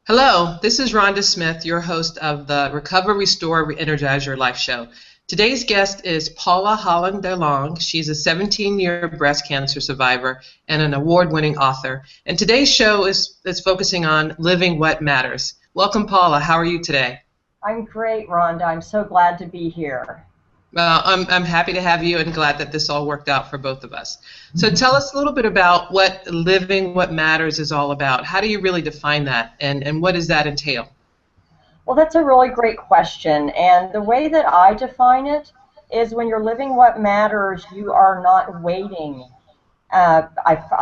Hello, this is Rhonda Smith, your host of the Recover, Restore, Re-Energize Your Life show. Today's guest is Paula Holland De Long. She's a 17-year breast cancer survivor and an award-winning author. And today's show is focusing on living what matters. Welcome, Paula. How are you today? I'm great, Rhonda. I'm so glad to be here. Well, I'm happy to have you and glad that this all worked out for both of us. So tell us a little bit about what living what matters is all about. How do you really define that, and what does that entail? Well, that's a really great question. And the way that I define it is when you're living what matters, you are not waiting. I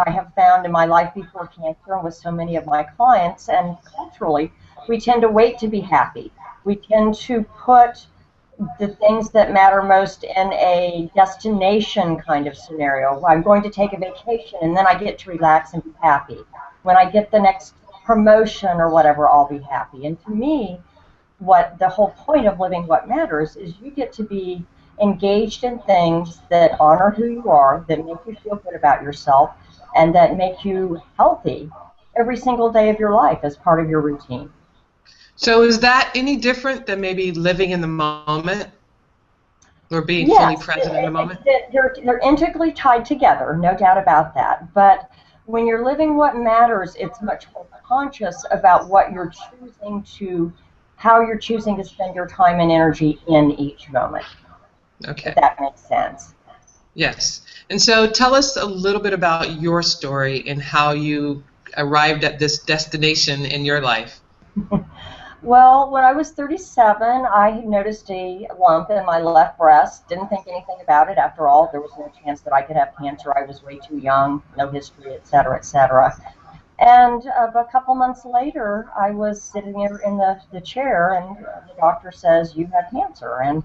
have found in my life before cancer and with so many of my clients and culturally, we tend to wait to be happy. We tend to put the things that matter most in a destination kind of scenario. I'm going to take a vacation and then I get to relax and be happy. When I get the next promotion or whatever, I'll be happy. And to me, what the whole point of living what matters is you get to be engaged in things that honor who you are, that make you feel good about yourself, and that make you healthy every single day of your life as part of your routine. So is that any different than maybe living in the moment or being fully Yes, present in the moment? they're integrally tied together, no doubt about that. But when you're living what matters, it's much more conscious about what you're choosing to, how you're choosing to spend your time and energy in each moment, Okay. if that makes sense. Yes. And so tell us a little bit about your story and how you arrived at this destination in your life. Well, when I was 37, I noticed a lump in my left breast. Didn't think anything about it. After all, there was no chance that I could have cancer. I was way too young, no history, et cetera, et cetera. And a couple months later, I was sitting there in the chair, and the doctor says, you have cancer. And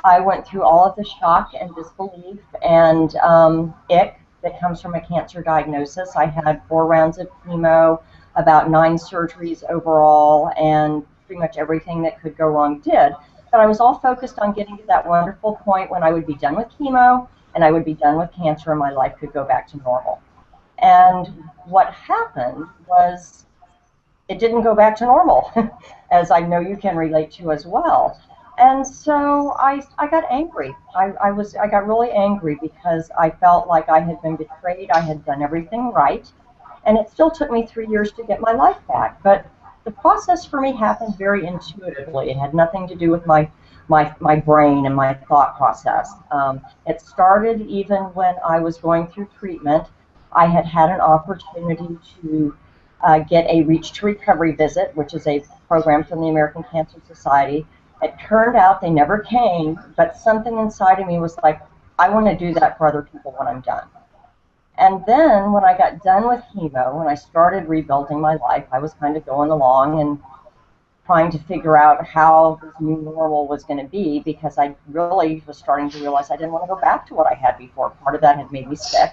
I went through all of the shock and disbelief and ick that comes from a cancer diagnosis. I had 4 rounds of chemo, about 9 surgeries overall, and pretty much everything that could go wrong did. But I was all focused on getting to that wonderful point when I would be done with chemo and I would be done with cancer and my life could go back to normal. And what happened was it didn't go back to normal, as I know you can relate to as well. And so I got angry. I got really angry because I felt like I had been betrayed. I had done everything right, and it still took me 3 years to get my life back. But the process for me happened very intuitively. It had nothing to do with my brain and my thought process. It started even when I was going through treatment. I had had an opportunity to get a Reach to Recovery visit, which is a program from the American Cancer Society. It turned out they never came, but something inside of me was like, I want to do that for other people when I'm done. And then when I got done with chemo, when I started rebuilding my life, I was kind of going along and trying to figure out how this new normal was going to be, because I really was starting to realize I didn't want to go back to what I had before. Part of that had made me sick.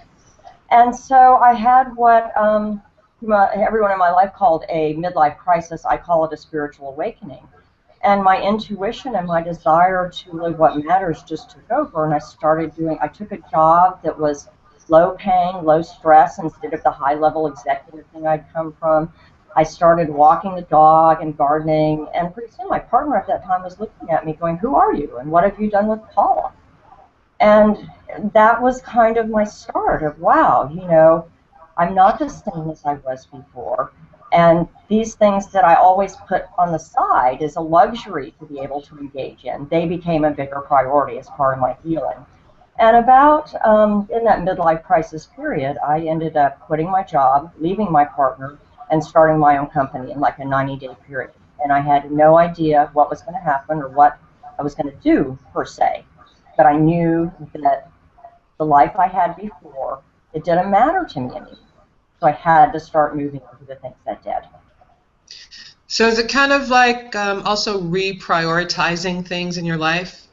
And so I had what everyone in my life called a midlife crisis. I call it a spiritual awakening. And my intuition and my desire to live what matters just took over, and I took a job that was low paying, low stress, instead of the high level executive thing I'd come from. I started walking the dog and gardening, and pretty soon my partner at that time was looking at me going, who are you, and what have you done with Paula? And that was kind of my start of, wow, I'm not the same as I was before. And these things that I always put on the side as a luxury to be able to engage in, they became a bigger priority as part of my healing. And about in that midlife crisis period, I ended up quitting my job, leaving my partner, and starting my own company in like a 90-day period. And I had no idea what was going to happen or what I was going to do per se. But I knew that the life I had before, it didn't matter to me anymore. So I had to start moving into the things that did. So is it kind of like also reprioritizing things in your life?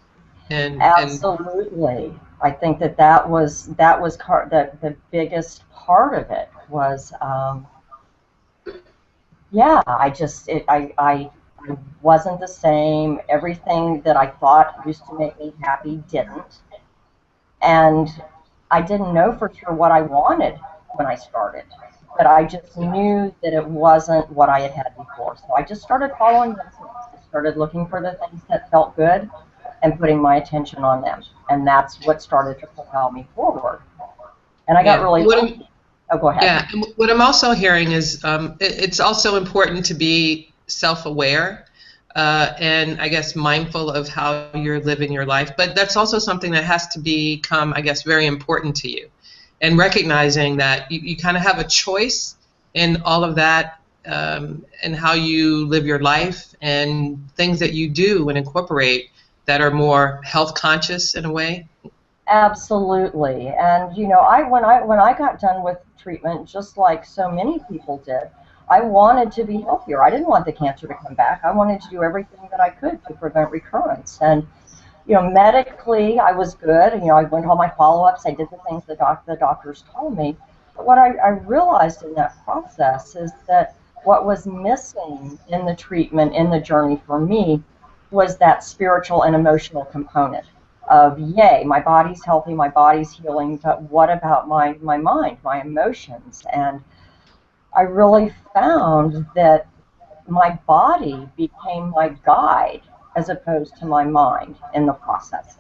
Absolutely. I think that was the biggest part of it was, yeah, I wasn't the same. Everything that I thought used to make me happy didn't. And I didn't know for sure what I wanted when I started. but I just knew that it wasn't what I had had before. So I just started following those things. I started looking for the things that felt good and putting my attention on them. And that's what started to propel me forward. And I got Yeah. really lucky. Oh, go ahead. Yeah, and what I'm also hearing is it's also important to be self-aware and I guess mindful of how you're living your life. But that's also something that has to become, I guess, very important to you. And recognizing that you kind of have a choice in all of that and how you live your life and things that you do and incorporate that are more health conscious in a way. Absolutely. And when I got done with treatment, just like so many people did, I wanted to be healthier. I didn't want the cancer to come back. I wanted to do everything that I could to prevent recurrence. And medically, I was good. I went to all my follow-ups. I did the things the doctors told me. But what I realized in that process is that what was missing in the treatment, in the journey for me, was that spiritual and emotional component of, yay, my body's healthy, my body's healing, but what about my mind, my emotions? And I really found that my body became my guide as opposed to my mind in the process.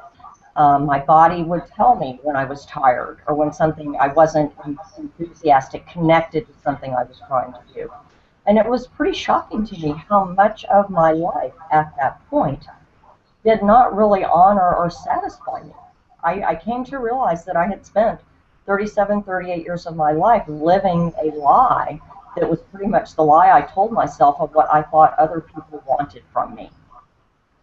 My body would tell me when I was tired or when something I wasn't enthusiastic, connected to something I was trying to do. And it was pretty shocking to me how much of my life at that point did not really honor or satisfy me. I came to realize that I had spent 37, 38 years of my life living a lie that was pretty much the lie I told myself of what I thought other people wanted from me.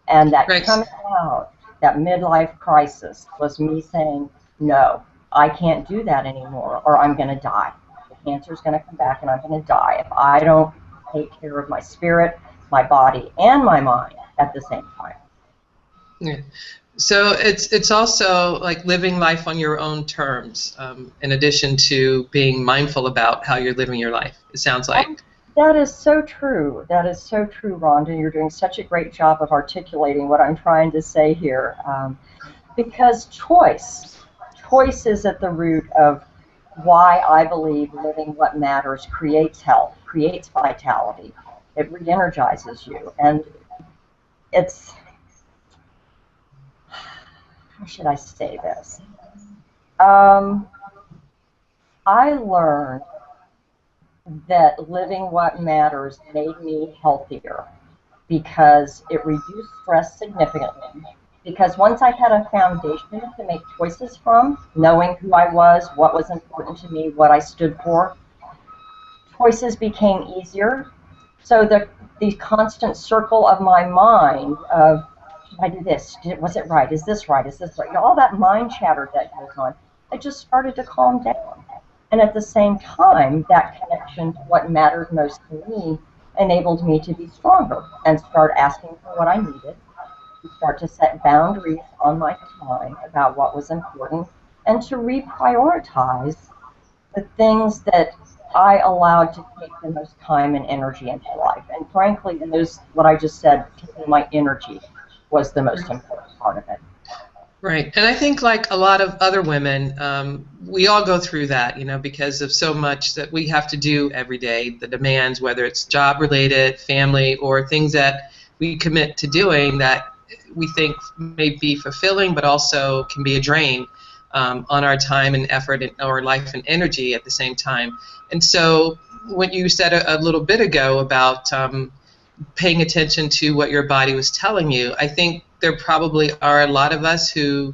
And that Right. coming out, that midlife crisis, was me saying, no, I can't do that anymore, or I'm going to die. The cancer's going to come back and I'm going to die if I don't take care of my spirit, my body, and my mind at the same time. Yeah. So it's also like living life on your own terms, in addition to being mindful about how you're living your life. It sounds like. That is so true. That is so true, Rhonda. You're doing such a great job of articulating what I'm trying to say here. Because choice is at the root of why I believe living what matters creates health, creates vitality. It re-energizes you. And it's, how should I say this? I learned that living what matters made me healthier because it reduced stress significantly. Because once I had a foundation to make choices from, knowing who I was, what was important to me, what I stood for, choices became easier. So the constant circle of my mind of, should I do this? Was it right? Is this right? Is this right? All that mind chatter that goes on, I just started to calm down. And at the same time, that connection to what mattered most to me enabled me to be stronger and start asking for what I needed, to start to set boundaries on my time about what was important, and to reprioritize the things that I allowed to take the most time and energy in my life. And frankly, in those, what I just said, taking my energy was the most important part of it. Right. And I think like a lot of other women, we all go through that, because of so much that we have to do every day, the demands, whether it's job related, family, or things that we commit to doing that we think may be fulfilling, but also can be a drain on our time and effort and our life and energy at the same time. And so what you said a little bit ago about paying attention to what your body was telling you, I think there probably are a lot of us who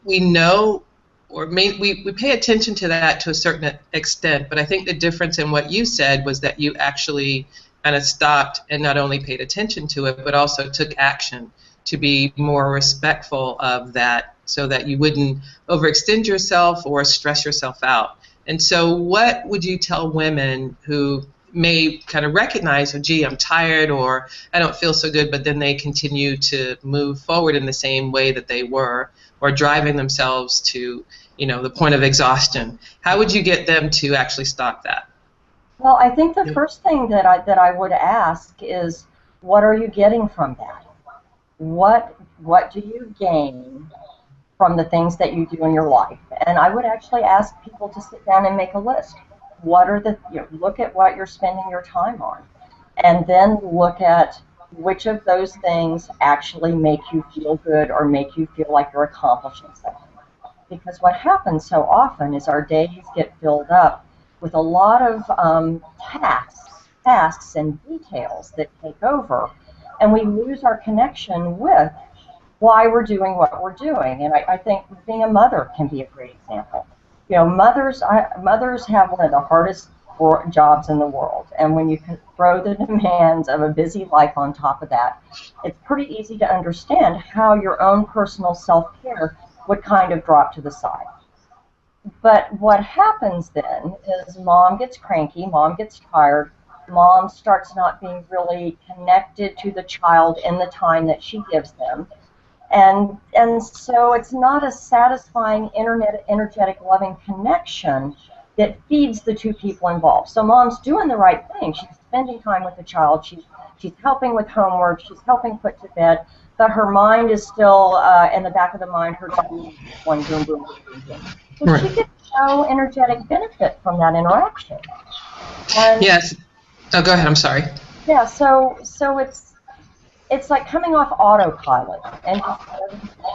we know or we pay attention to that to a certain extent, but I think the difference in what you said was that you actually kind of stopped and not only paid attention to it, but also took action to be more respectful of that so that you wouldn't overextend yourself or stress yourself out. And so what would you tell women who may kind of recognize, oh, gee, I'm tired or I don't feel so good, but then they continue to move forward in the same way that they were, or driving themselves to, the point of exhaustion? How would you get them to actually stop that? Well, I think the first thing that I would ask is, what are you getting from that? What do you gain from the things that you do in your life? And I would actually ask people to sit down and make a list. what are the, look at what you're spending your time on, and then look at which of those things actually make you feel good or make you feel like you're accomplishing something. Because what happens so often is our days get filled up with a lot of tasks and details that take over, and we lose our connection with why we're doing what we're doing. And I think being a mother can be a great example. Mothers have one of the hardest jobs in the world, and when you can throw the demands of a busy life on top of that, it's pretty easy to understand how your own personal self-care would kind of drop to the side. But what happens then is mom gets cranky, mom gets tired, mom starts not being really connected to the child in the time that she gives them. And so it's not a satisfying energetic, loving connection that feeds the two people involved. So mom's doing the right thing. She's spending time with the child. She's helping with homework. She's helping put to bed. But her mind is still in the back of the mind. Her one boom, boom, boom, boom, boom. So right. She gets no energetic benefit from that interaction. And yes. Oh, go ahead. I'm sorry. Yeah. So it's like coming off autopilot, and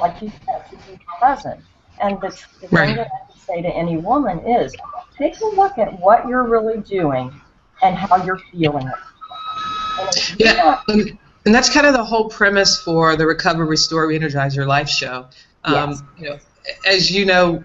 like you said, to be present. And the thing that I would say to any woman is, take a look at what you're really doing and how you're feeling it. Yeah, and that's kind of the whole premise for the Recover, Restore, Reenergize Your Life show. Yes. As you know,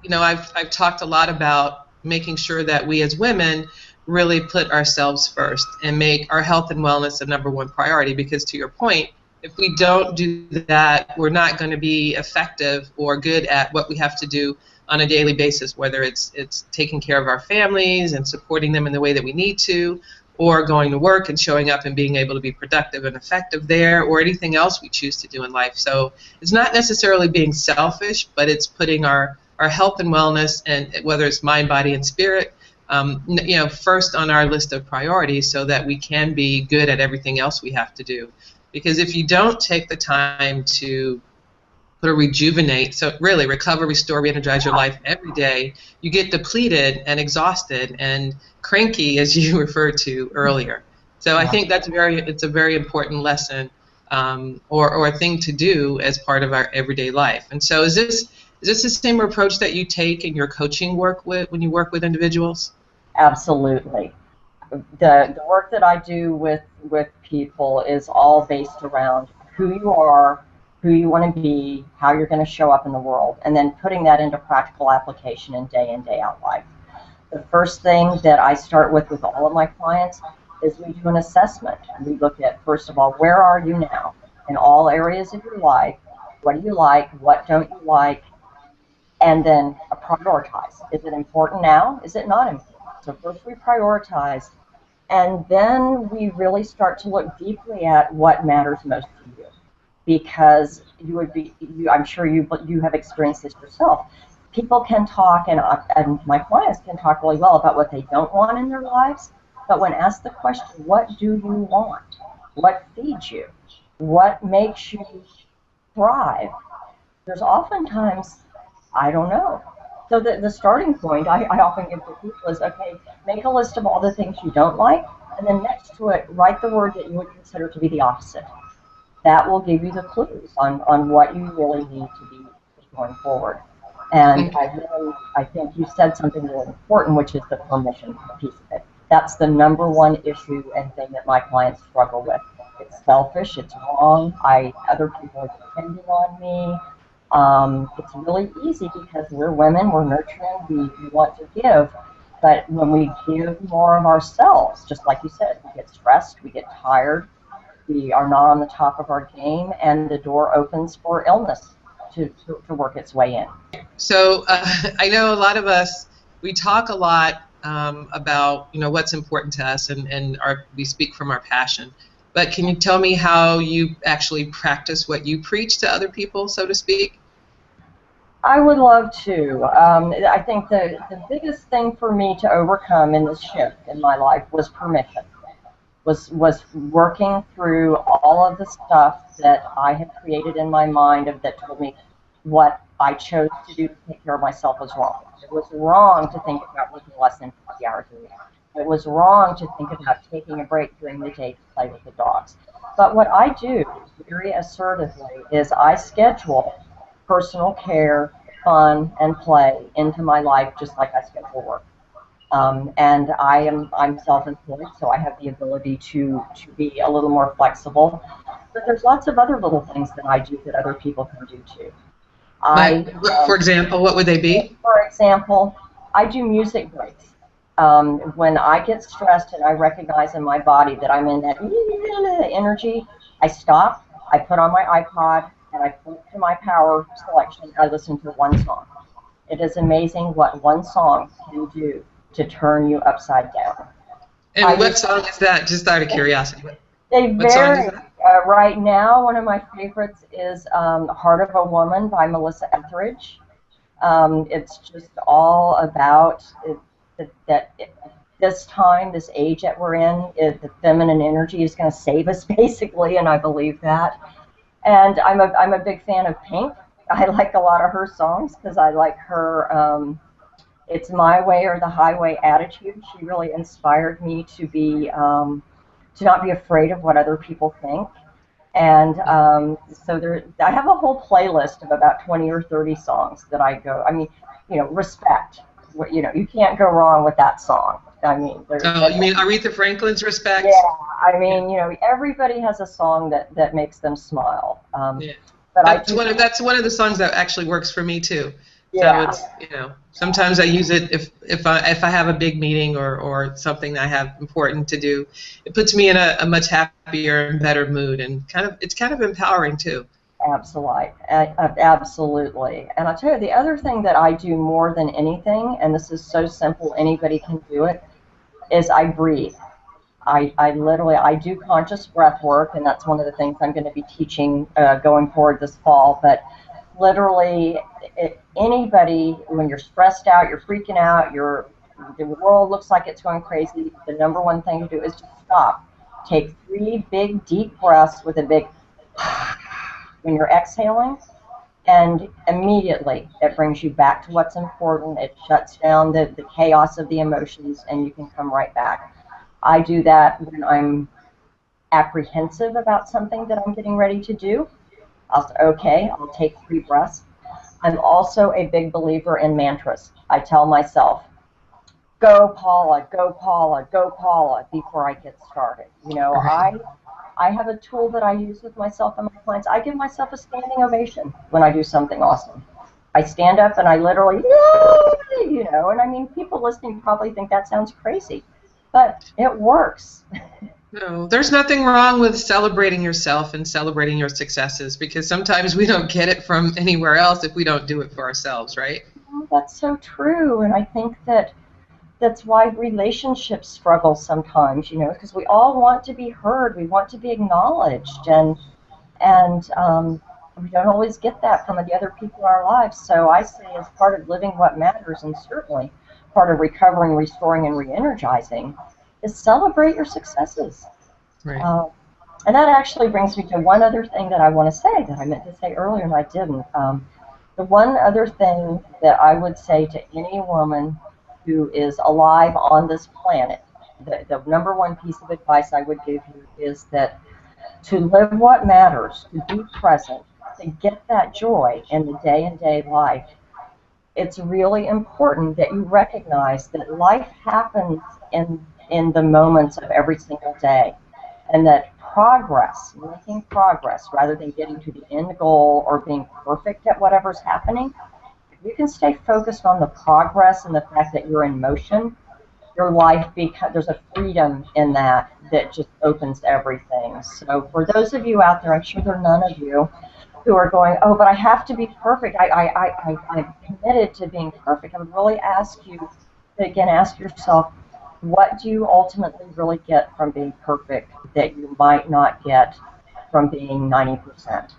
I've talked a lot about making sure that we as women really put ourselves first and make our health and wellness the #1 priority, because to your point, if we don't do that, we're not going to be effective or good at what we have to do on a daily basis, whether it's taking care of our families and supporting them in the way that we need to, or going to work and showing up and being able to be productive and effective there, or anything else we choose to do in life. So it's not necessarily being selfish, but it's putting our health and wellness, and whether it's mind, body, and spirit, first on our list of priorities, so that we can be good at everything else we have to do. Because if you don't take the time to rejuvenate, so really recover, restore, reenergize your life every day, you get depleted and exhausted and cranky, as you referred to earlier. So I think it's a very important lesson, or a thing to do as part of our everyday life. And so is this the same approach that you take in your coaching work when you work with individuals? Absolutely. The work that I do with people is all based around who you are, who you want to be, how you're going to show up in the world, and then putting that into practical application in day out life. The first thing that I start with all of my clients is we do an assessment. We look at, first of all, where are you now in all areas of your life? What do you like? What don't you like? And then prioritize. Is it important now? Is it not important? So first we prioritize, and then we really start to look deeply at what matters most to you. Because I'm sure you have experienced this yourself. People can talk, and my clients can talk really well about what they don't want in their lives, but when asked the question, what do you want? What feeds you? What makes you thrive? There's oftentimes, I don't know. So the starting point I often give to people is, okay, make a list of all the things you don't like, and then next to it, write the word that you would consider to be the opposite. That will give you the clues on what you really need to be going forward. And I think you said something really important, which is the permission piece of it. That's the #1 issue and thing that my clients struggle with. It's selfish, it's wrong, other people are depending on me. It's really easy because we're women, we're nurturing, we want to give, but when we give more of ourselves, just like you said, we get stressed, we get tired, we are not on the top of our game, and the door opens for illness to work its way in. So I know a lot of us, we talk a lot about what's important to us, and we speak from our passion. But can you tell me how you actually practice what you preach to other people, so to speak? I would love to. I think the biggest thing for me to overcome in this shift in my life was permission. Was working through all of the stuff that I had created in my mind that told me what I chose to do to take care of myself was wrong. It was wrong to think about working less than 50 hours a week. It was wrong to think about taking a break during the day to play with the dogs. But what I do very assertively is I schedule personal care, fun, and play into my life just like I schedule work. And I'm self-employed, so I have the ability to be a little more flexible. But there's lots of other little things that I do that other people can do too. Like, I, for example, what would they be? for example, I do music breaks. When I get stressed and I recognize in my body that I'm in that energy, I stop, I put on my iPod, and I flip to my power selection. I listen to one song. It is amazing what one song can do to turn you upside down. And what song is that? Just out of curiosity. They What song is vary. that? Right now, one of my favorites is Heart of a Woman by Melissa Etheridge. It's just all about this time, this age that we're in, the feminine energy is going to save us, basically, and I believe that. And I'm a big fan of Pink. I like a lot of her songs because I like her "It's My Way or the Highway" attitude. She really inspired me to not be afraid of what other people think. And I have a whole playlist of about 20 or 30 songs that I go. I mean, Respect. You can't go wrong with that song. I mean, Oh, you mean Aretha Franklin's Respect? yeah. I mean, everybody has a song that makes them smile. Yeah. But That's one of the songs that actually works for me too. Yeah. So it's sometimes I use it if I have a big meeting or something that I have important to do. It puts me in a much happier and better mood, and it's kind of empowering too. Absolutely, absolutely. And I'll tell you, the other thing that I do more than anything, and this is so simple, anybody can do it, is I breathe. I do conscious breath work, and that's one of the things I'm going to be teaching going forward this fall. But literally, anybody, when you're stressed out, you're freaking out, the world looks like it's going crazy, the number one thing to do is to stop. Take 3 big, deep breaths with a big when you're exhaling, and immediately it brings you back to what's important. It shuts down the chaos of the emotions, and you can come right back. I do that when I'm apprehensive about something that I'm getting ready to do. I'll say, okay, I'll take 3 breaths. I'm also a big believer in mantras. I tell myself, go Paula, go Paula, go Paula, before I get started. I have a tool that I use with myself and my clients. I give myself a standing ovation when I do something awesome. I stand up and I literally, yay, and I mean, people listening probably think that sounds crazy, but it works. No, there's nothing wrong with celebrating yourself and celebrating your successes, because sometimes we don't get it from anywhere else if we don't do it for ourselves, right? That's so true, and I think that's why relationships struggle sometimes, because we all want to be heard, we want to be acknowledged, and we don't always get that from the other people in our lives. So I say, as part of living what matters, and certainly part of recovering, restoring, and re-energizing, is celebrate your successes. Right. And that actually brings me to one other thing that I want to say that I meant to say earlier and I didn't. The one other thing that I would say to any woman who is alive on this planet, the number one piece of advice I would give you is that to live what matters, to be present, to get that joy in the day-and-day life, it's really important that you recognize that life happens in the moments of every single day, and that making progress rather than getting to the end goal or being perfect at whatever's happening, you can stay focused on the progress and the fact that you're in motion, your life, there's a freedom in that just opens everything. So for those of you out there, I'm sure there are none of you who are going, oh, but I have to be perfect. I'm committed to being perfect. I would really ask you to, again, ask yourself, what do you ultimately really get from being perfect that you might not get from being 90%?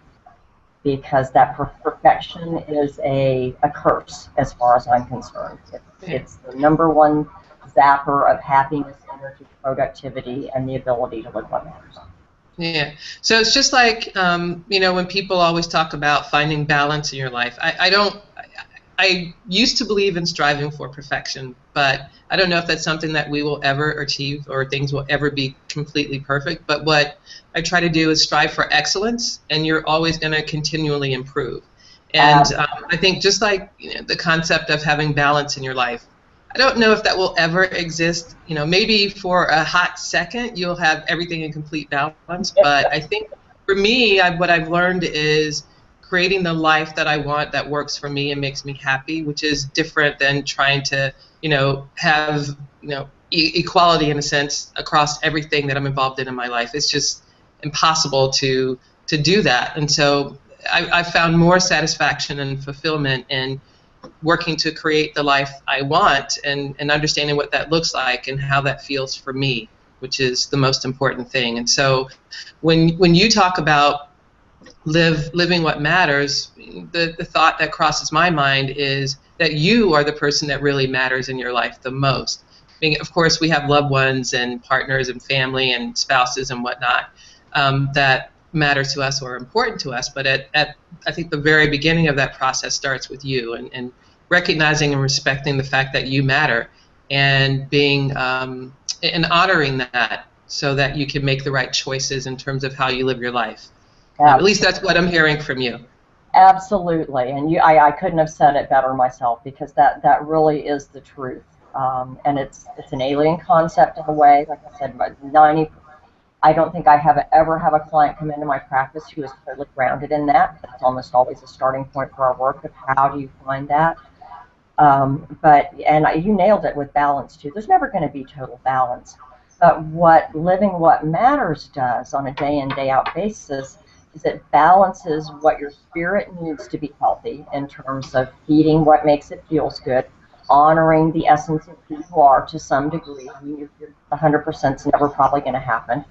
Because that perfection is a curse as far as I'm concerned. It's the number one zapper of happiness, energy, productivity, and the ability to live what matters. Yeah. So it's just like, when people always talk about finding balance in your life, I don't, I used to believe in striving for perfection, but I don't know if that's something that we will ever achieve or things will ever be completely perfect. But what I try to do is strive for excellence, and you're always going to continually improve. And Um, I think just like the concept of having balance in your life, I don't know if that will ever exist. Maybe for a hot second you'll have everything in complete balance, but I think for me, what I've learned is creating the life that I want that works for me and makes me happy, which is different than trying to, have, equality in a sense across everything that I'm involved in my life. It's just impossible to do that. And so I found more satisfaction and fulfillment in working to create the life I want and understanding what that looks like and how that feels for me, which is the most important thing. And so when you talk about living what matters, the thought that crosses my mind is that you are the person that really matters in your life the most. I mean, of course, we have loved ones and partners and family and spouses and whatnot that matter to us or are important to us, but at I think the very beginning of that process starts with you, and recognizing and respecting the fact that you matter, and being and honoring that so that you can make the right choices in terms of how you live your life. At least that's what I'm hearing from you. Absolutely, and I couldn't have said it better myself, because that really is the truth. And it's an alien concept in a way. Like I said, I don't think I ever have a client come into my practice who is totally grounded in that. That's almost always a starting point for our work of how do you find that. You nailed it with balance too. There's never going to be total balance, but what living what matters does on a day in, day out basis is it balances what your spirit needs to be healthy in terms of feeding what makes it feels good, honoring the essence of who you are to some degree. I mean, you're 100% is never probably going to happen,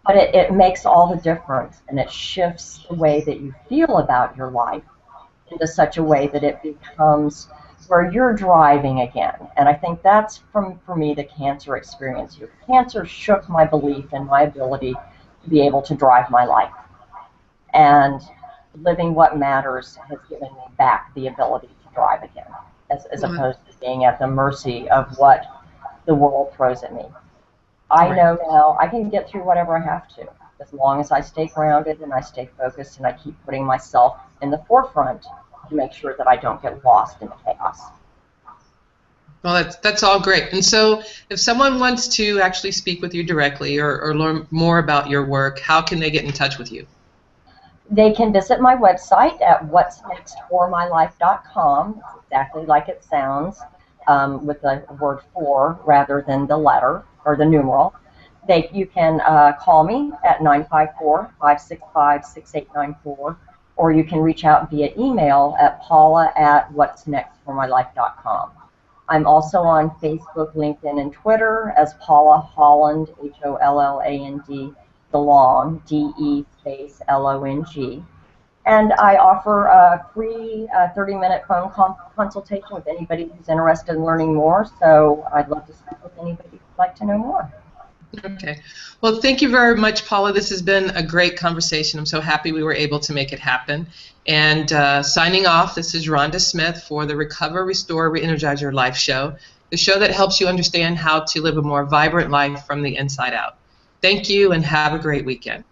but it makes all the difference, and it shifts the way that you feel about your life into such a way that it becomes where you're driving again. And I think that's, for me, the cancer experience here. Cancer shook my belief in my ability to be able to drive my life. And living what matters has given me back the ability to drive again, as opposed to being at the mercy of what the world throws at me. I know now I can get through whatever I have to, as long as I stay grounded and I stay focused and I keep putting myself in the forefront to make sure that I don't get lost in the chaos. Well, that's all great. And so if someone wants to actually speak with you directly or learn more about your work, how can they get in touch with you? They can visit my website at whatsnextformylife.com. It's exactly like it sounds, with the word for rather than the letter or the numeral. You can call me at 954-565-6894, or you can reach out via email at paula@whatsnextformylife.com. I'm also on Facebook, LinkedIn, and Twitter as Paula Holland, Holland De Long, DE space LONG. And I offer a free 30-minute phone consultation with anybody who's interested in learning more. So I'd love to speak with anybody who'd like to know more. Okay. Well, thank you very much, Paula. This has been a great conversation. I'm so happy we were able to make it happen. And signing off, this is Rhonda Smith for the Recover, Restore, Reenergize Your Life show, the show that helps you understand how to live a more vibrant life from the inside out. Thank you, and have a great weekend.